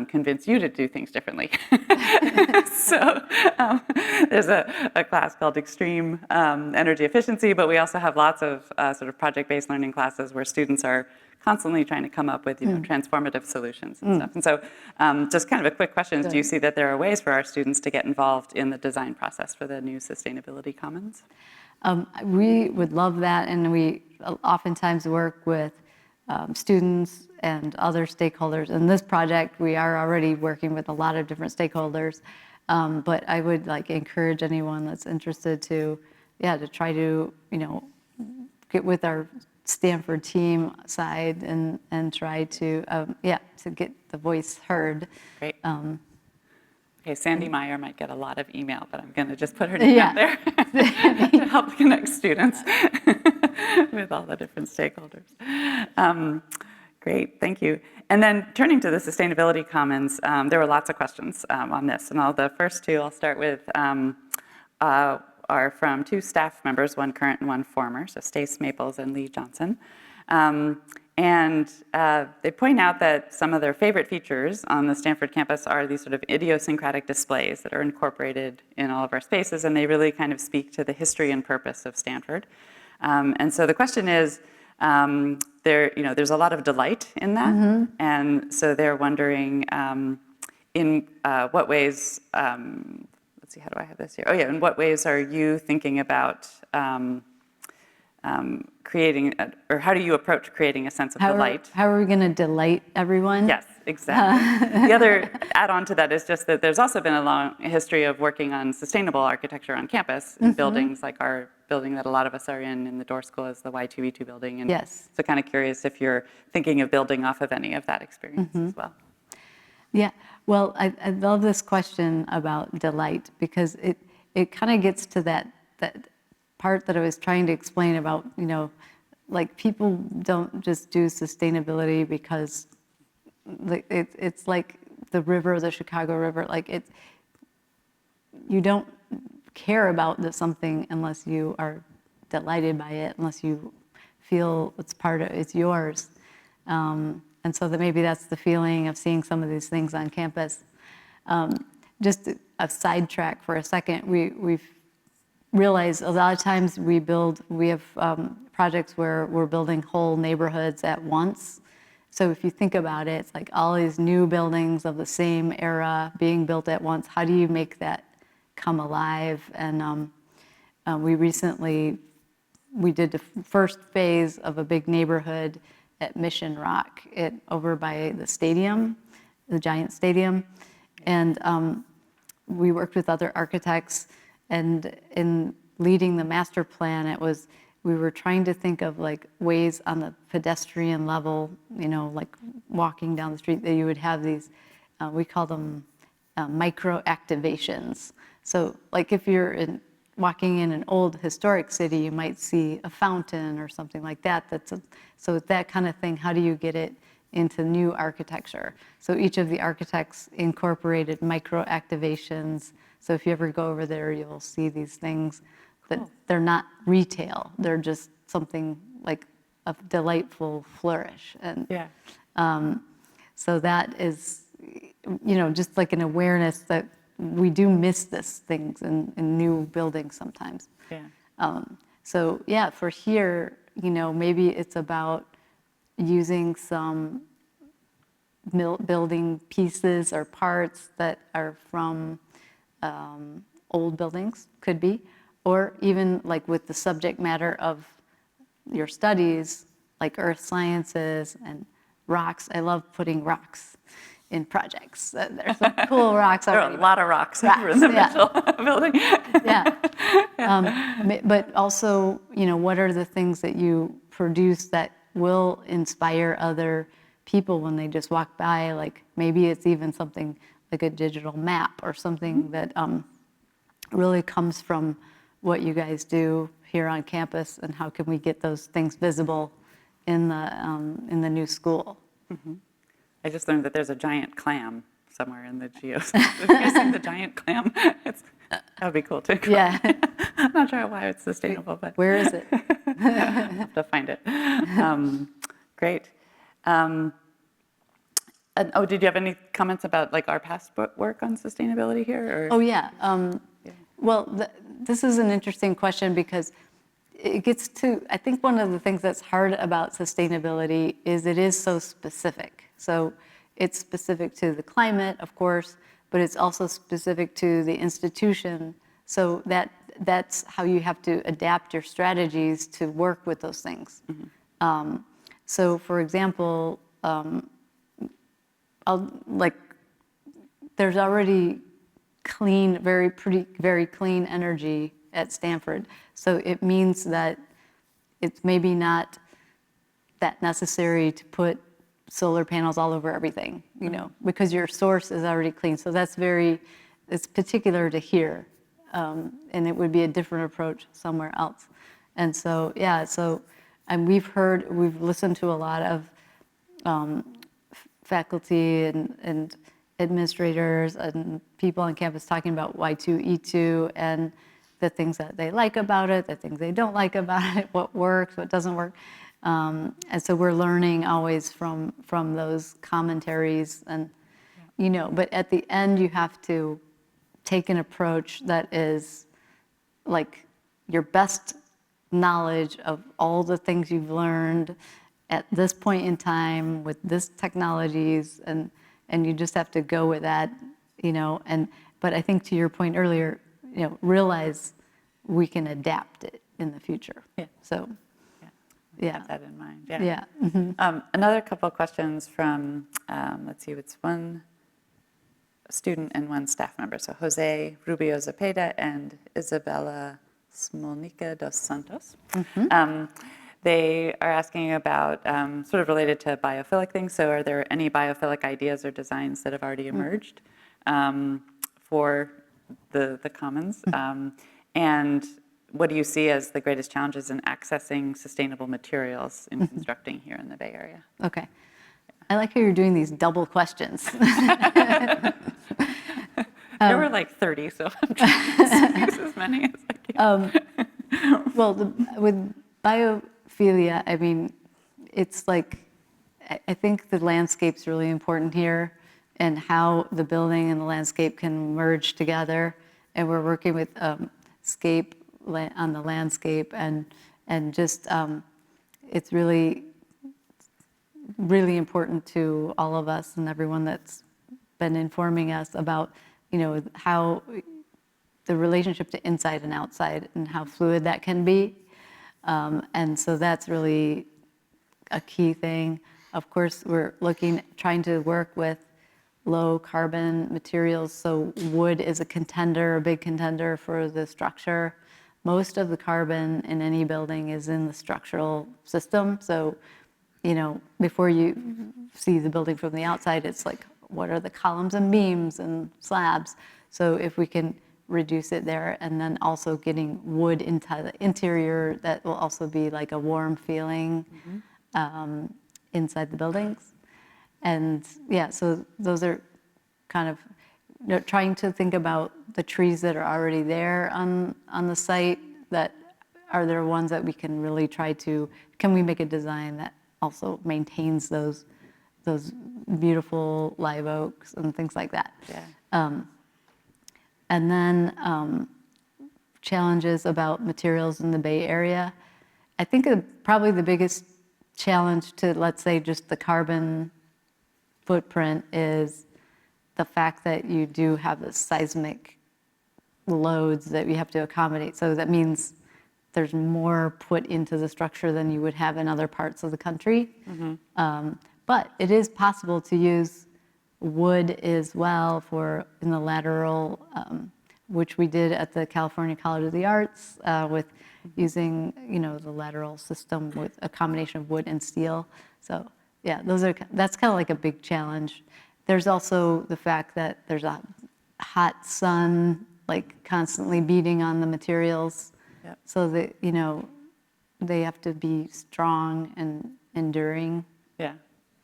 convince you to do things differently. So there's a class called Extreme Energy Efficiency, but we also have lots of sort of project-based learning classes where students are constantly trying to come up with transformative solutions and stuff. And so just kind of a quick question, do you see that there are ways for our students to get involved in the design process for the new Sustainability Commons? We would love that, and we oftentimes work with students and other stakeholders. In this project, we are already working with a lot of different stakeholders, but I would encourage anyone that's interested to try to, get with our Stanford team side and try to, to get the voice heard. Great. Okay, Sandy Meyer might get a lot of email, but I'm going to just put her name out there to help connect students with all the different stakeholders. Great, thank you. And then turning to the Sustainability Commons, there were lots of questions on this. And the first two I'll start with are from two staff members, one current and one former, so Stace Maples and Lee Johnson. And they point out that some of their favorite features on the Stanford campus are these sort of idiosyncratic displays that are incorporated in all of our spaces, and they really kind of speak to the history and purpose of Stanford. And so the question is, there's a lot of delight in that, and so they're wondering in what ways, let's see, how do I have this here? Oh yeah, in what ways are you thinking about creating, or how do you approach creating a sense of delight? How are we going to delight everyone? Yes, exactly. The other add-on to that is just that there's also been a long history of working on sustainable architecture on campus in buildings like our building that a lot of us are in the Door School is the Y2E2 building. And yes. So kind of curious if you're thinking of building off of any of that experience as well. Yeah, well, I love this question about delight because it kind of gets to that part that I was trying to explain about, like people don't just do sustainability because it's like the river, the Chicago River, like you don't care about something unless you are delighted by it, unless you feel it's yours. And so that maybe that's the feeling of seeing some of these things on campus. Just a sidetrack for a second, we've realized a lot of times we have projects where we're building whole neighborhoods at once. So if you think about it, it's like all these new buildings of the same era being built at once. How do you make that come alive? And we did the first phase of a big neighborhood at Mission Rock, over by the stadium, the Giant Stadium. And we worked with other architects, and in leading the master plan, we were trying to think of like ways on the pedestrian level, like walking down the street, that you would have these, we call them micro activations. So like if you're walking in an old historic city, you might see a fountain or something like that. So it's that kind of thing. How do you get it into new architecture? So each of the architects incorporated micro activations. So if you ever go over there, you'll see these things that they're not retail. They're just something like a delightful flourish. And so that is, just like an awareness that we do miss these things in new buildings sometimes. Yeah. So yeah, for here, maybe it's about using some building pieces or parts that are from old buildings, could be, or even like with the subject matter of your studies, like earth sciences and rocks. I love putting rocks in projects. There's some cool rocks already. There are a lot of rocks over in the Mitchell building. But also, what are the things that you produce that will inspire other people when they just walk by? Like maybe it's even something like a digital map or something that really comes from what you guys do here on campus, and how can we get those things visible in the new school? I just learned that there's a giant clam somewhere in the geos. Have you seen the giant clam? That would be cool too. Yeah. I'm not sure why it's sustainable, but where is it? I'll have to find it. Great. And, did you have any comments about like our past work on sustainability here? Or? Oh yeah. Well, this is an interesting question because it gets to, I think one of the things that's hard about sustainability is it is so specific. So it's specific to the climate, of course, but it's also specific to the institution. So that's how you have to adapt your strategies to work with those things. So for example, there's already very clean energy at Stanford. So it means that it's maybe not that necessary to put solar panels all over everything, because your source is already clean. So it's particular to here, and it would be a different approach somewhere else. And so, yeah, and we've listened to a lot of faculty and administrators and people on campus talking about Y2E2 and the things that they like about it, the things they don't like about it, what works, what doesn't work. And so we're learning always from those commentaries and, but at the end you have to take an approach that is like your best knowledge of all the things you've learned at this point in time with this technologies, and you just have to go with that, but I think to your point earlier, realize we can adapt it in the future. Yeah. So, Have that in mind. Yeah. yeah. Mm-hmm. Another couple of questions from, let's see, it's one student and one staff member. So Jose Rubio Zepeda and Isabella Smolnica dos Santos. Mm-hmm. They are asking about sort of related to biophilic things. So are there any biophilic ideas or designs that have already emerged for the commons? And what do you see as the greatest challenges in accessing sustainable materials in constructing here in the Bay Area? Okay. I like how you're doing these double questions. There were like 30, so I'm trying to squeeze as many as I can. Well, with biophilia, I mean, it's like, I think the landscape's really important here and how the building and the landscape can merge together. And we're working with Scape on the landscape and just, it's really, really important to all of us and everyone that's been informing us about, how the relationship to inside and outside and how fluid that can be. And so that's really a key thing. Of course, we're trying to work with low carbon materials. So wood is a big contender for the structure. Most of the carbon in any building is in the structural system. So, before you see the building from the outside, it's like, what are the columns and beams and slabs? So if we can reduce it there, and then also getting wood into the interior, that will also be like a warm feeling inside the buildings. And yeah, so those are kind of trying to think about the trees that are already there on the site, that are there ones that we can really can we make a design that also maintains those beautiful live oaks and things like that. Yeah. And then challenges about materials in the Bay Area. I think probably the biggest challenge to, let's say, just the carbon footprint is the fact that you do have the seismic loads that you have to accommodate. So that means there's more put into the structure than you would have in other parts of the country. But it is possible to use wood as well in the lateral, which we did at the California College of the Arts with using, the lateral system with a combination of wood and steel. So yeah, that's kind of like a big challenge. There's also the fact that there's a hot sun, like constantly beating on the materials. Yep. So that, they have to be strong and enduring. Yeah.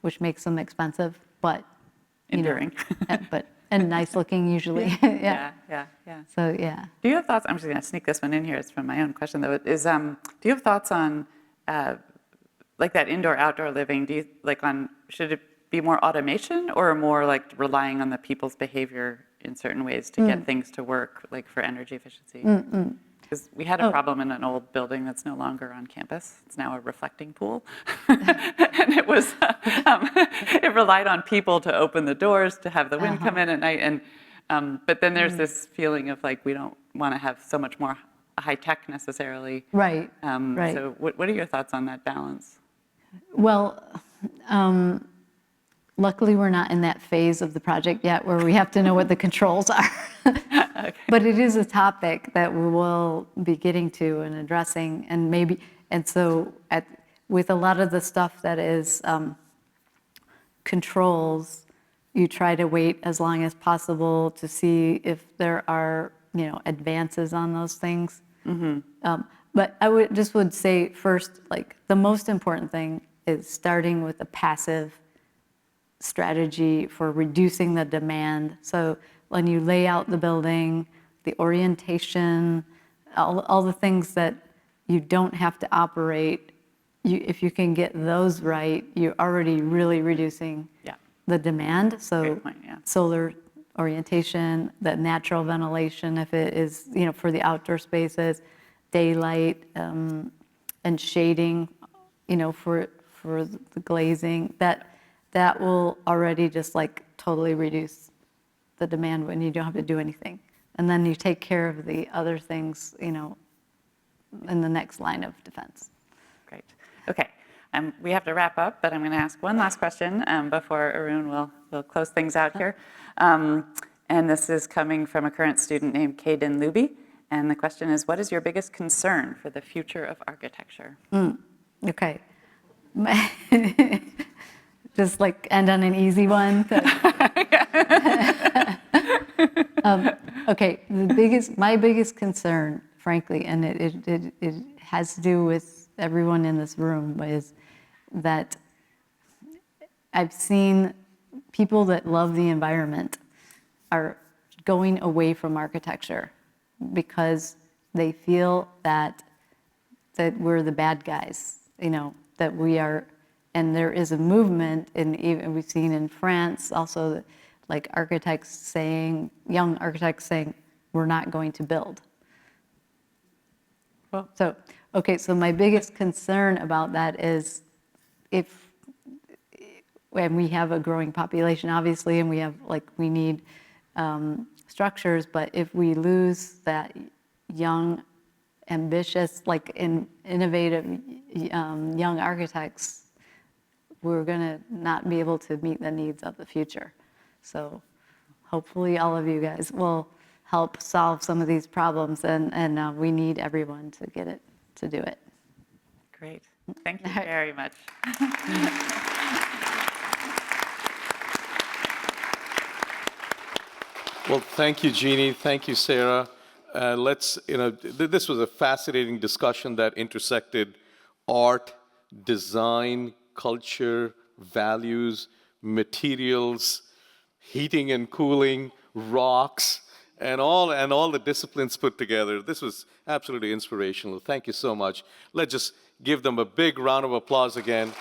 Which makes them expensive, but enduring. And nice looking usually. Yeah. So yeah. Do you have thoughts? I'm just going to sneak this one in here. It's from my own question though. Do you have thoughts on like that indoor-outdoor living? Should it be more automation or more like relying on the people's behavior in certain ways to get things to work, like for energy efficiency? Because we had a problem in an old building that's no longer on campus. It's now a reflecting pool. And it was, it relied on people to open the doors, to have the wind come in at night. And but then there's this feeling of like, we don't want to have so much more high tech necessarily. Right, right. So what are your thoughts on that balance? Well, luckily we're not in that phase of the project yet where we have to know what the controls are. Okay. But it is a topic that we will be getting to and addressing, and so with a lot of the stuff that is controls, you try to wait as long as possible to see if there are, advances on those things. But I would say first, like the most important thing is starting with a passive strategy for reducing the demand. So when you lay out the building, the orientation, all the things that you don't have to operate, if you can get those right, you're already really reducing the demand. So Great point, yeah. solar orientation, the natural ventilation, if it is, for the outdoor spaces, daylight, and shading, for the glazing, that will already just like totally reduce the demand when you don't have to do anything. And then you take care of the other things, in the next line of defense. Great. Okay. We have to wrap up, but I'm going to ask one last question before Arun will close things out here. And this is coming from a current student named Kaden Luby. And the question is, what is your biggest concern for the future of architecture? Okay. Just like end on an easy one. Okay, my biggest concern, frankly, and it has to do with everyone in this room, is that I've seen people that love the environment are going away from architecture because they feel that we're the bad guys, that we are, and there is a movement, and even we've seen in France also, like young architects saying, we're not going to build. Well, So my biggest concern about that is when we have a growing population, obviously, and we need structures, but if we lose that young, ambitious, innovative young architects, we're going to not be able to meet the needs of the future. So hopefully all of you guys will help solve some of these problems, and we need everyone to get it, to do it. great. Thank you very much. Well, thank you, Jeannie. Thank you, Sarah. This was a fascinating discussion that intersected art, design, culture, values, materials, heating and cooling, rocks, and all the disciplines put together. This was absolutely inspirational. Thank you so much. Let's just give them a big round of applause again.